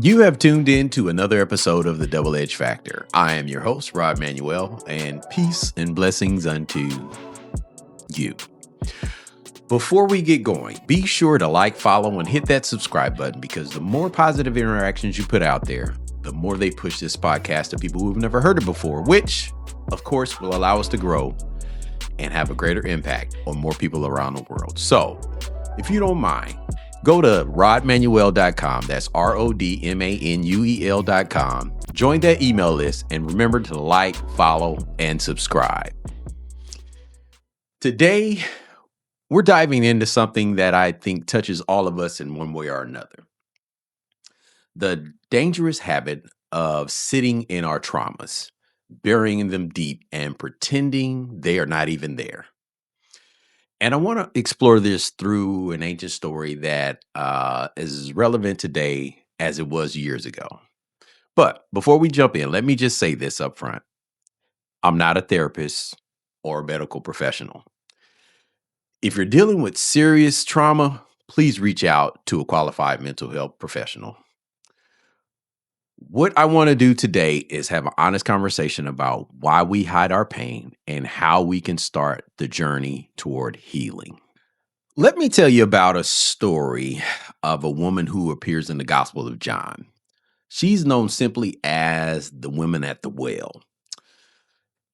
You have tuned in to another episode of The Double Edge Factor. I am your host, Rod Manuel, and peace and blessings unto you. Before we get going, be sure to like, follow, and hit that subscribe button because the more positive interactions you put out there, the more they push this podcast to people who've never heard it before, which, of course, will allow us to grow and have a greater impact on more people around the world. So, if you don't mind, go to rodmanuel.com. That's RODMANUEL.com. Join that email list and remember to like, follow, and subscribe. Today, we're diving into something that I think touches all of us in one way or another. The dangerous habit of sitting in our traumas, burying them deep, and pretending they are not even there. And I want to explore this through an ancient story that is as relevant today as it was years ago. But before we jump in, let me just say this up front. I'm not a therapist or a medical professional. If you're dealing with serious trauma, please reach out to a qualified mental health professional. What I want to do today is have an honest conversation about why we hide our pain and how we can start the journey toward healing. Let me tell you about a story of a woman who appears in the Gospel of John. She's known simply as the woman at the well.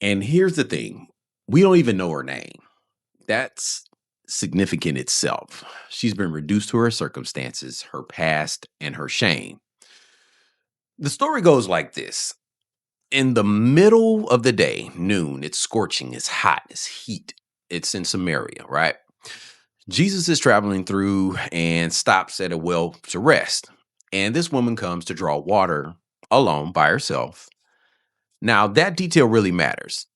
And here's the thing, we don't even know her name. That's significant itself. She's been reduced to her circumstances, her past, and her shame. The story goes like this. In the middle of the day, noon, it's scorching, it's hot, it's heat. It's in Samaria, right? Jesus is traveling through and stops at a well to rest. And this woman comes to draw water alone by herself. Now, that detail really matters.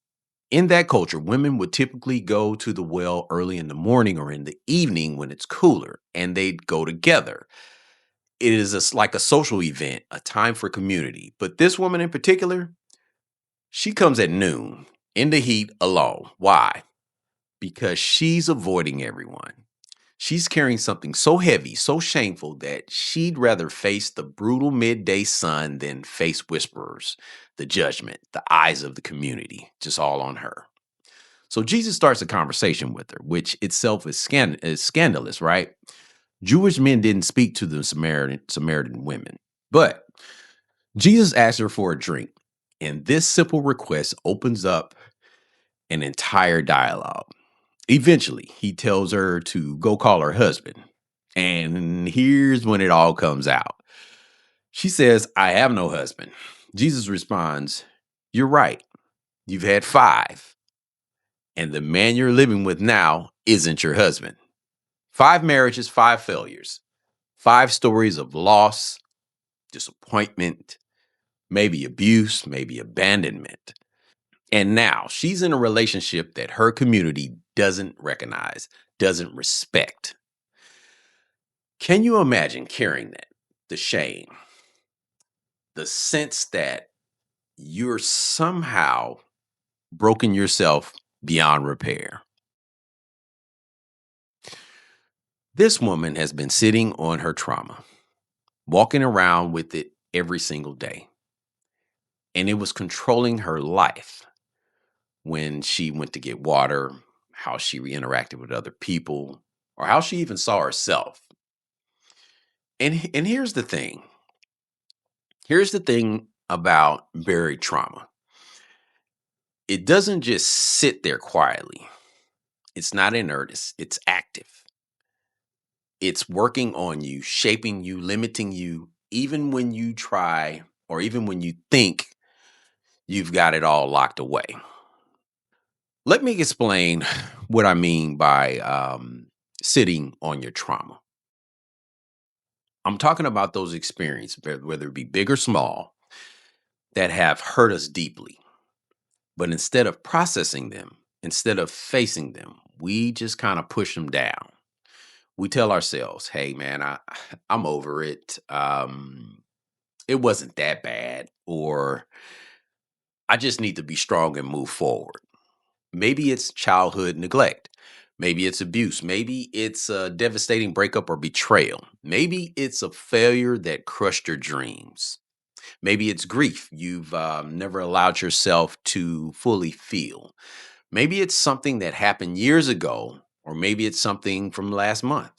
In that culture, women would typically go to the well early in the morning or in the evening when it's cooler, and they'd go together. It is like a social event, a time for community. But this woman in particular, she comes at noon in the heat alone. Why? Because she's avoiding everyone. She's carrying something so heavy, so shameful that she'd rather face the brutal midday sun than face whisperers, the judgment, the eyes of the community, just all on her. So Jesus starts a conversation with her, which itself is scandalous, right? Jewish men didn't speak to the Samaritan women, but Jesus asked her for a drink, and this simple request opens up an entire dialogue. Eventually, he tells her to go call her husband. And here's when it all comes out. She says, I have no husband. Jesus responds, you're right. You've had 5. And the man you're living with now isn't your husband. 5 marriages, 5 failures, 5 stories of loss, disappointment, maybe abuse, maybe abandonment. And now she's in a relationship that her community doesn't recognize, doesn't respect. Can you imagine carrying that? The shame, the sense that you're somehow broken yourself beyond repair. This woman has been sitting on her trauma, walking around with it every single day. And it was controlling her life when she went to get water, how she interacted with other people, or how she even saw herself. And here's the thing. Here's the thing about buried trauma. It doesn't just sit there quietly. It's not inert, it's active. It's working on you, shaping you, limiting you, even when you try or even when you think you've got it all locked away. Let me explain what I mean by sitting on your trauma. I'm talking about those experiences, whether it be big or small, that have hurt us deeply. But instead of processing them, instead of facing them, we just kind of push them down. We tell ourselves, hey, man, I'm over it. It wasn't that bad. Or I just need to be strong and move forward. Maybe it's childhood neglect. Maybe it's abuse. Maybe it's a devastating breakup or betrayal. Maybe it's a failure that crushed your dreams. Maybe it's grief you've never allowed yourself to fully feel. Maybe it's something that happened years ago, or maybe it's something from last month.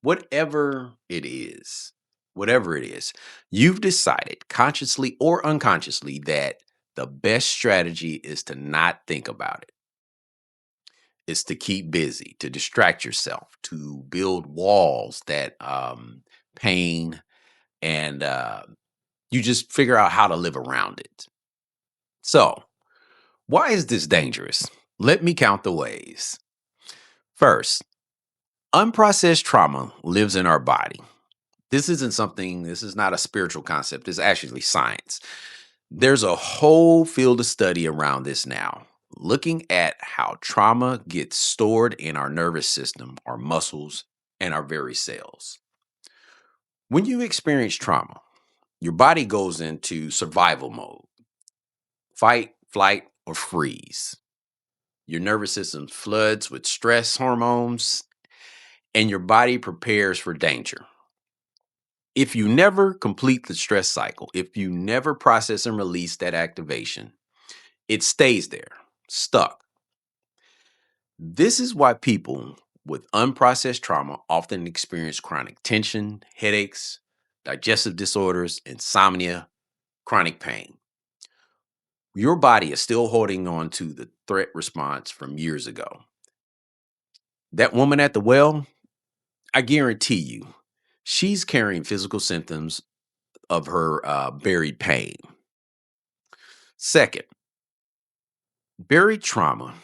Whatever it is, whatever it is, you've decided consciously or unconsciously that the best strategy is to not think about it. Is to keep busy, to distract yourself, to build walls that pain and you just figure out how to live around it. So, why is this dangerous? Let me count the ways. First, unprocessed trauma lives in our body. This is not a spiritual concept. It's actually science. There's a whole field of study around this now, looking at how trauma gets stored in our nervous system, our muscles, and our very cells. When you experience trauma, your body goes into survival mode: fight, flight, or freeze. Your nervous system floods with stress hormones, and your body prepares for danger. If you never complete the stress cycle, if you never process and release that activation, it stays there, stuck. This is why people with unprocessed trauma often experience chronic tension, headaches, digestive disorders, insomnia, chronic pain. Your body is still holding on to the threat response from years ago. That woman at the well, I guarantee you, she's carrying physical symptoms of her buried pain. Second, buried trauma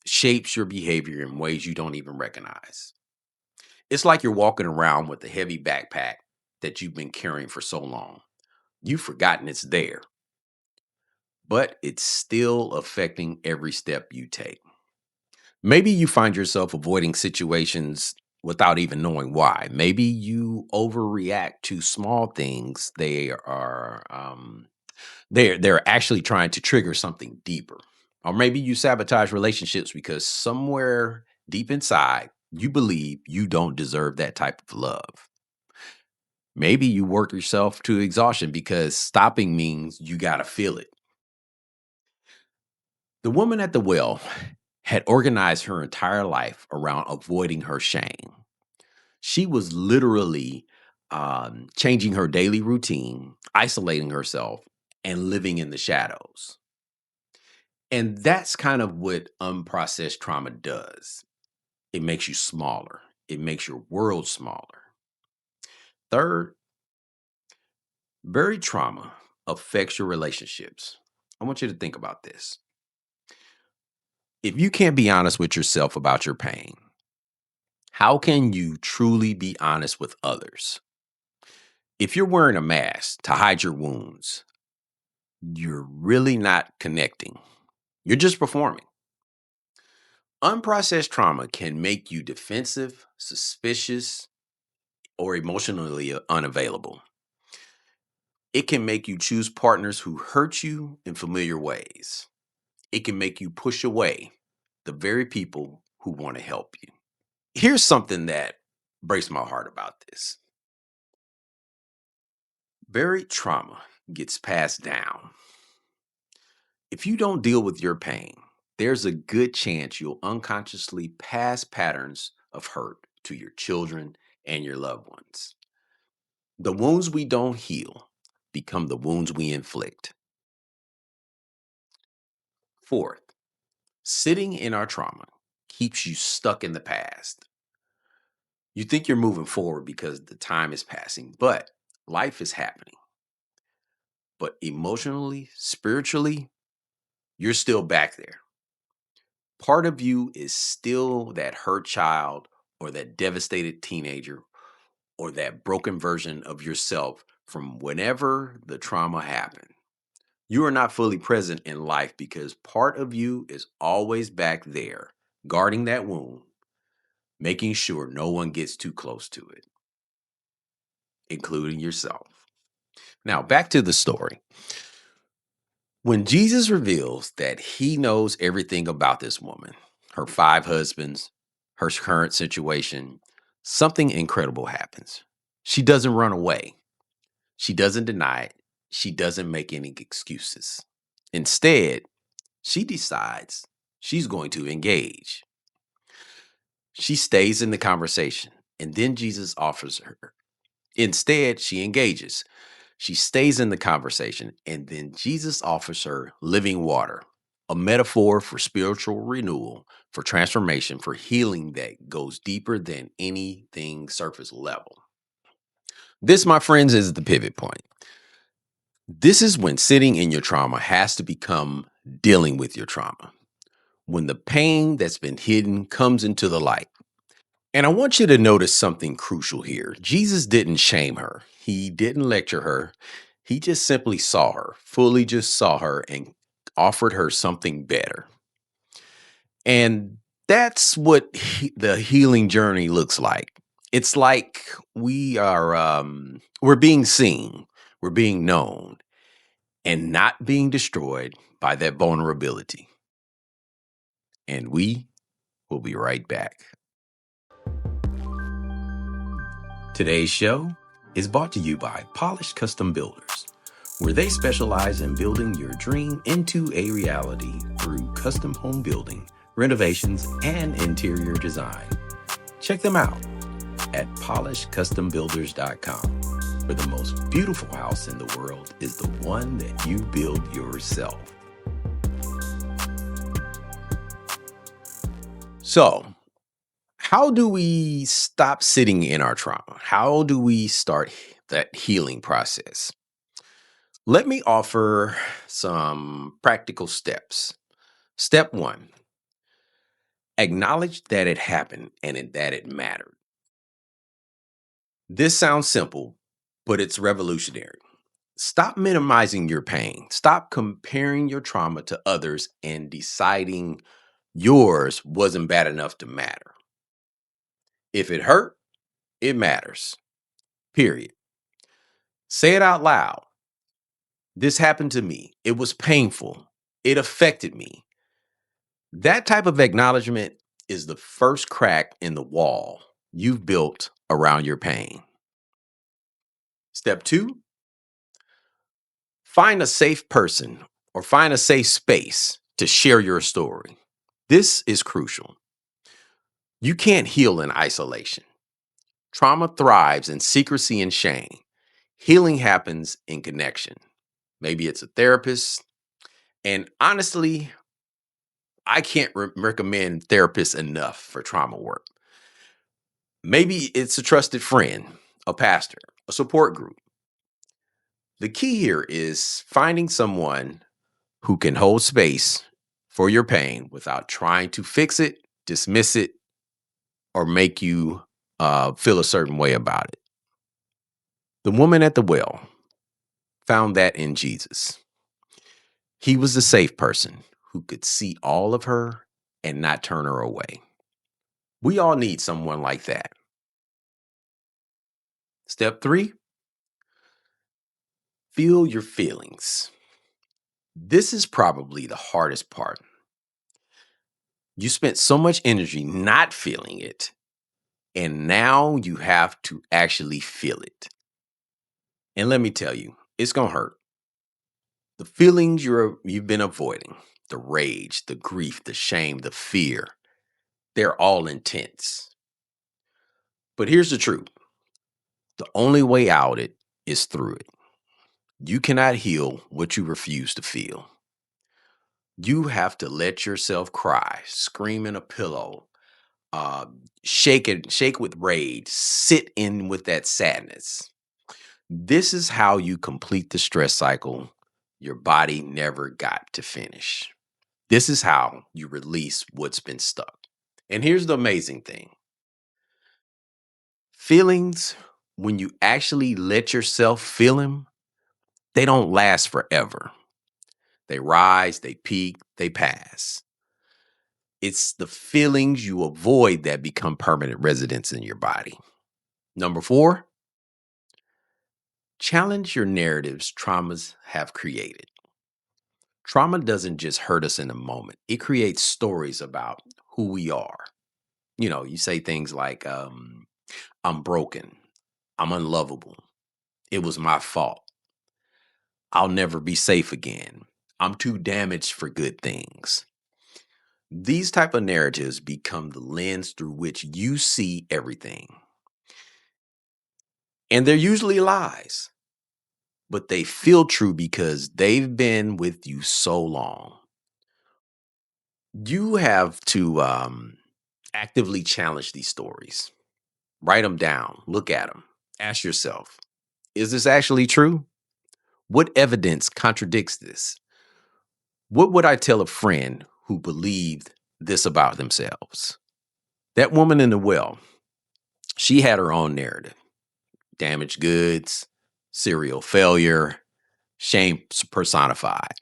shapes your behavior in ways you don't even recognize. It's like you're walking around with a heavy backpack that you've been carrying for so long. You've forgotten it's there, but it's still affecting every step you take. Maybe you find yourself avoiding situations without even knowing why. Maybe you overreact to small things. They're actually trying to trigger something deeper. Or maybe you sabotage relationships because somewhere deep inside you believe you don't deserve that type of love. Maybe you work yourself to exhaustion because stopping means you got to feel it. The woman at the well had organized her entire life around avoiding her shame. She was literally changing her daily routine, isolating herself, and living in the shadows. And that's kind of what unprocessed trauma does. It makes you smaller, it makes your world smaller. Third, buried trauma affects your relationships. I want you to think about this. If you can't be honest with yourself about your pain, how can you truly be honest with others? If you're wearing a mask to hide your wounds, you're really not connecting. You're just performing. Unprocessed trauma can make you defensive, suspicious, or emotionally unavailable. It can make you choose partners who hurt you in familiar ways. It can make you push away the very people who want to help you. Here's something that breaks my heart about this. Buried trauma gets passed down. If you don't deal with your pain, there's a good chance you'll unconsciously pass patterns of hurt to your children and your loved ones. The wounds we don't heal become the wounds we inflict. Fourth, sitting in our trauma keeps you stuck in the past. You think you're moving forward because the time is passing, but life is happening. But emotionally, spiritually, you're still back there. Part of you is still that hurt child or that devastated teenager or that broken version of yourself from whenever the trauma happened. You are not fully present in life because part of you is always back there, guarding that wound, making sure no one gets too close to it, including yourself. Now, back to the story. When Jesus reveals that he knows everything about this woman, her 5 husbands, her current situation, something incredible happens. She doesn't run away. She doesn't deny it. She doesn't make any excuses. Instead, she decides she's going to engage. She stays in the conversation, and then Jesus offers her. Instead, she engages. She stays in the conversation, and then Jesus offers her living water, a metaphor for spiritual renewal, for transformation, for healing that goes deeper than anything surface level. This, my friends, is the pivot point. This is when sitting in your trauma has to become dealing with your trauma. When the pain that's been hidden comes into the light. And I want you to notice something crucial here. Jesus didn't shame her. He didn't lecture her. He just simply saw her, fully just saw her and offered her something better. And that's what the healing journey looks like. It's like we're being seen, we're being known, and not being destroyed by that vulnerability. And we will be right back. Today's show is brought to you by Polished Custom Builders, where they specialize in building your dream into a reality through custom home building, renovations, and interior design. Check them out at polishedcustombuilders.com, where the most beautiful house in the world is the one that you build yourself. So, how do we stop sitting in our trauma? How do we start that healing process? Let me offer some practical steps. Step one, acknowledge that it happened and that it mattered. This sounds simple, but it's revolutionary. Stop minimizing your pain. Stop comparing your trauma to others and deciding yours wasn't bad enough to matter. If it hurt, it matters. Period. Say it out loud. This happened to me. It was painful. It affected me. That type of acknowledgement is the first crack in the wall you've built around your pain. Step two, find a safe person or find a safe space to share your story. This is crucial. You can't heal in isolation. Trauma thrives in secrecy and shame. Healing happens in connection. Maybe it's a therapist. And honestly, I can't recommend therapists enough for trauma work. Maybe it's a trusted friend, a pastor, a support group. The key here is finding someone who can hold space for your pain without trying to fix it, dismiss it, or make you feel a certain way about it. The woman at the well found that in Jesus. He was the safe person who could see all of her and not turn her away. We all need someone like that. Step three, feel your feelings. This is probably the hardest part. You spent so much energy not feeling it, and now you have to actually feel it. And let me tell you, it's going to hurt. The feelings you've been avoiding, the rage, the grief, the shame, the fear, they're all intense. But here's the truth. The only way out it is through it. You cannot heal what you refuse to feel. You have to let yourself cry, scream in a pillow, shake with rage, sit in with that sadness. This is how you complete the stress cycle your body never got to finish. This is how you release what's been stuck. And here's the amazing thing. Feelings, when you actually let yourself feel them, they don't last forever. They rise, they peak, they pass. It's the feelings you avoid that become permanent residents in your body. Number four, challenge your narratives traumas have created. Trauma doesn't just hurt us in a moment. It creates stories about who we are. You say things like, I'm broken. I'm unlovable. It was my fault. I'll never be safe again. I'm too damaged for good things. These type of narratives become the lens through which you see everything. And they're usually lies, but they feel true because they've been with you so long. You have to actively challenge these stories. Write them down, look at them, ask yourself, is this actually true? What evidence contradicts this? What would I tell a friend who believed this about themselves? That woman in the well, she had her own narrative: damaged goods, serial failure, shame personified.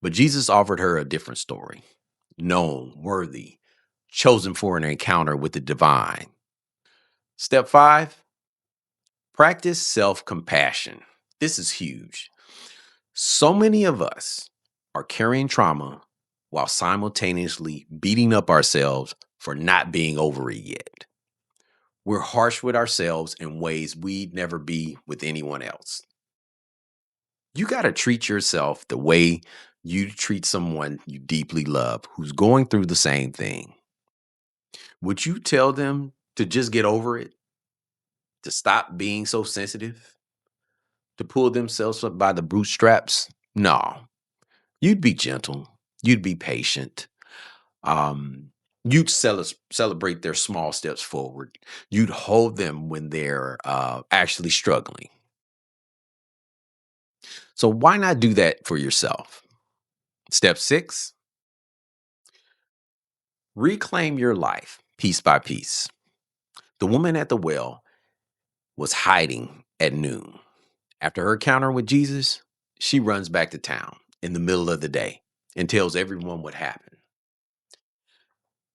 But Jesus offered her a different story: known, worthy, chosen for an encounter with the divine. Step 5, practice self compassion. This is huge. So many of us are carrying trauma while simultaneously beating up ourselves for not being over it yet. We're harsh with ourselves in ways we'd never be with anyone else. You got to treat yourself the way you treat someone you deeply love who's going through the same thing. Would you tell them to just get over it, to stop being so sensitive, to pull themselves up by the bootstraps? No. You'd be gentle. You'd be patient. Um, you'd celebrate their small steps forward. You'd hold them when they're actually struggling. So why not do that for yourself? Step 6, reclaim your life piece by piece. The woman at the well was hiding at noon. After her encounter with Jesus, she runs back to town in the middle of the day and tells everyone what happened.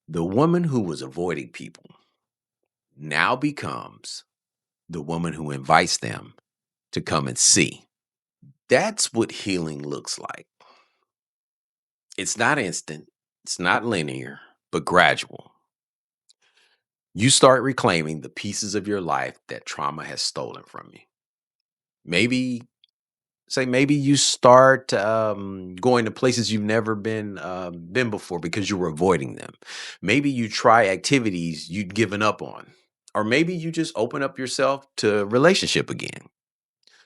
The woman who was avoiding people now becomes the woman who invites them to come and see. That's what healing looks like. It's not instant, it's not linear, but gradual. You start reclaiming the pieces of your life that trauma has stolen from you. Maybe, maybe you start going to places you've never been before because you were avoiding them. Maybe you try activities you'd given up on, or maybe you just open up yourself to relationship again.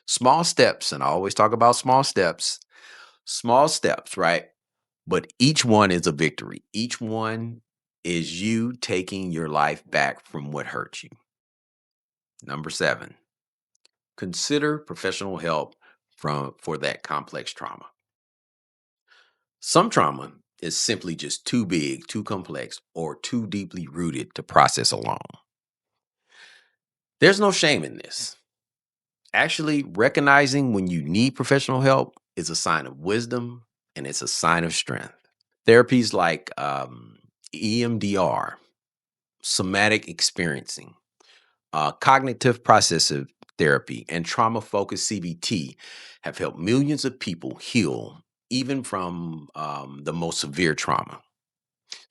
Small steps, and I always talk about small steps, right? But each one is a victory. Each one is you taking your life back from what hurt you. Number 7, consider professional help for that complex trauma. Some trauma is simply just too big, too complex, or too deeply rooted to process alone. There's no shame in this. Actually, recognizing when you need professional help is a sign of wisdom and it's a sign of strength. Therapies like EMDR, somatic experiencing, cognitive processive therapy, and trauma focused CBT have helped millions of people heal even from the most severe trauma.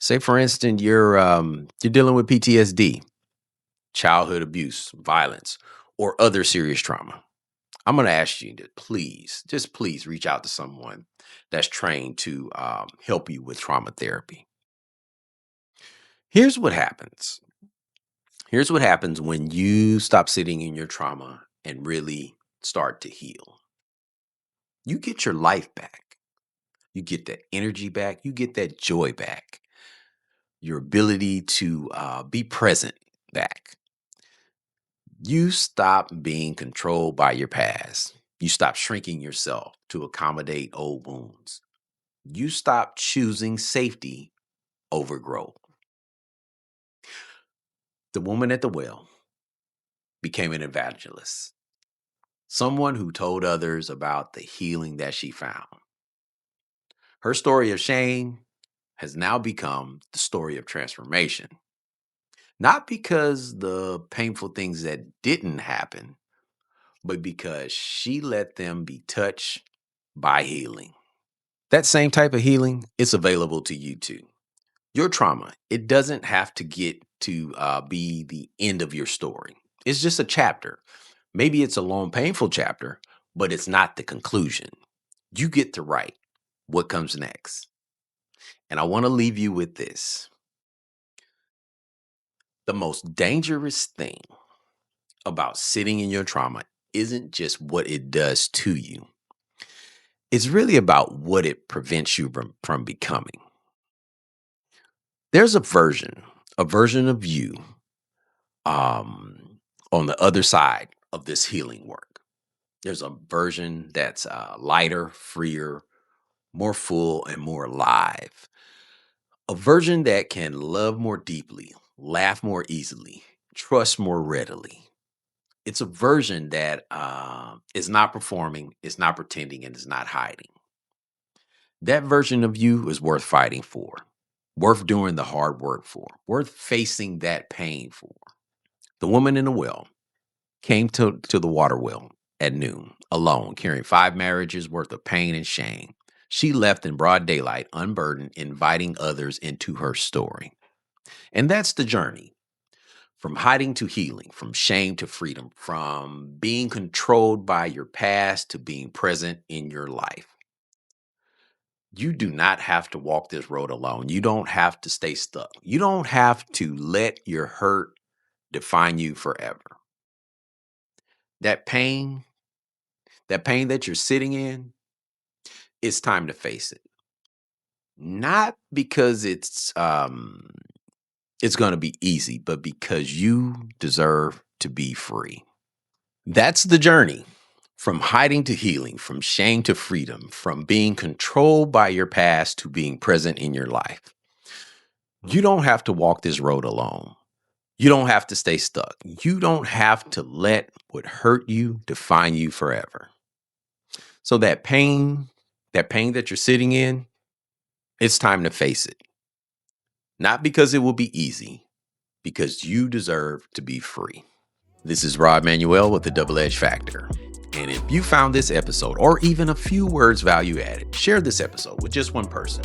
Say, for instance, you're dealing with PTSD, childhood abuse, violence, or other serious trauma. I'm going to ask you to please, just please reach out to someone that's trained to help you with trauma therapy. Here's what happens. Here's what happens when you stop sitting in your trauma and really start to heal. You get your life back. You get that energy back. You get that joy back. Your ability to be present back. You stop being controlled by your past. You stop shrinking yourself to accommodate old wounds. You stop choosing safety over growth. The woman at the well became an evangelist, someone who told others about the healing that she found. Her story of shame has now become the story of transformation. Not because the painful things that didn't happen, but because she let them be touched by healing. That same type of healing is available to you too. Your trauma, it doesn't have to get to be the end of your story. It's just a chapter. Maybe it's a long, painful chapter, but it's not the conclusion. You get to write what comes next. And I want to leave you with this. The most dangerous thing about sitting in your trauma isn't just what it does to you. It's really about what it prevents you from becoming. There's a version of you on the other side of this healing work. There's a version that's lighter, freer, more full, and more alive. A version that can love more deeply, laugh more easily, trust more readily. It's a version that is not performing, is not pretending, and is not hiding. That version of you is worth fighting for, worth doing the hard work for, worth facing that pain for. The woman in the well came to the water well at noon, alone, carrying 5 marriages worth of pain and shame. She left in broad daylight, unburdened, inviting others into her story. And that's the journey. From hiding to healing, from shame to freedom, from being controlled by your past to being present in your life. You do not have to walk this road alone. You don't have to stay stuck. You don't have to let your hurt define you forever. That pain that you're sitting in, it's time to face it. Not because it's going to be easy, but because you deserve to be free. That's the journey. From hiding to healing, from shame to freedom, from being controlled by your past to being present in your life. You don't have to walk this road alone. You don't have to stay stuck. You don't have to let what hurt you define you forever. So that pain that you're sitting in, it's time to face it. Not because it will be easy, because you deserve to be free. This is Rod Manuel with the Double Edge Factor. And if you found this episode or even a few words value added, share this episode with just one person.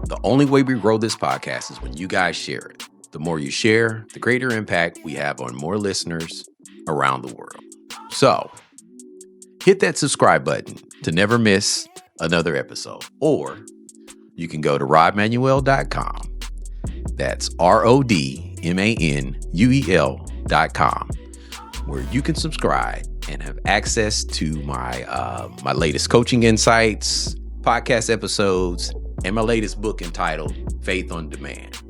The only way we grow this podcast is when you guys share it. The more you share, the greater impact we have on more listeners around the world. So, hit that subscribe button to never miss another episode. Or you can go to rodmanuel.com. That's RODMANUEL.com, where you can subscribe and have access to my my latest coaching insights, podcast episodes, and my latest book entitled Faith on Demand,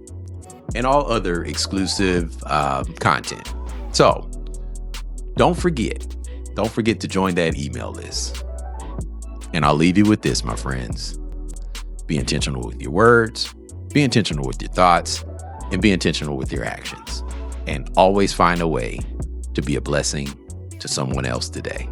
and all other exclusive content. So don't forget to join that email list. And I'll leave you with this, my friends. Be intentional with your words, be intentional with your thoughts, and be intentional with your actions. And always find a way to be a blessing to someone else today.